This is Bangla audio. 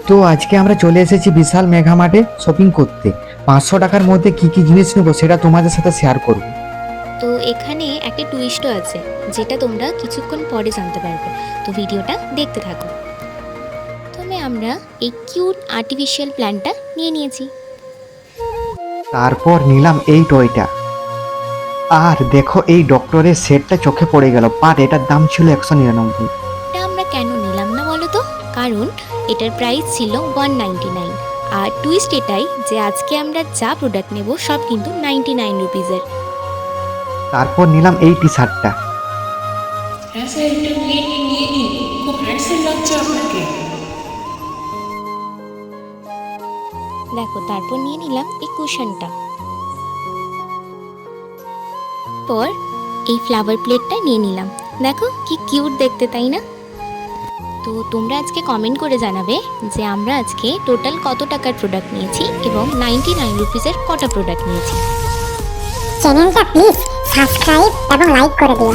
তো আজকে আমরা চলে এসেছি বিশাল মেঘা মার্টে শপিং করতে। 500 টাকার মধ্যে কি কি জিনিস নেবো সেটা তোমাদের সাথে শেয়ার করব। তো এখানে একটা টুইস্টও আছে, যেটা তোমরা কিছুক্ষণ পরে জানতে পারবে। তো ভিডিওটা দেখতে থাকো। প্রথমে আমরা এই কিউট আর্টিফিশিয়াল প্ল্যান্টটা নিয়ে নিয়েছি। তারপর নিলাম এই টয়টা। আর দেখো এই ডক্টরের সেটটা চোখে পড়ে গেল, বাট এটার দাম ছিল 199। এটা আমরা কেন নিলাম না বলো তো? কারণ এটার প্রাইস ছিল 199। আর টুইস্ট এটাই যে আজকে আমরা যা প্রোডাক্ট নেব সব কিন্তু 99 রুপিজের। তারপর নিলাম এই টি শার্টটা। হ্যাঁ স্যার, এটা নিয়ে নিন, খুব হ্যান্ডসাম লাগছে আপনাকে। দেখো, তারপর নিয়ে নিলাম এই কুশনটা। পর এই ফ্লাওয়ার প্লেটটা নিয়ে নিলাম। দেখো কি কিউট দেখতে, তাই না? তো তোমরা আজকে কমেন্ট করে জানাবে যে আমরা আজকে টোটাল কত টাকার প্রোডাক্ট নিয়েছি এবং 99 রুপিসের কটা প্রোডাক্ট নিয়েছি। চ্যানেলটা প্লিজ সাবস্ক্রাইব এবং লাইক করে দিও।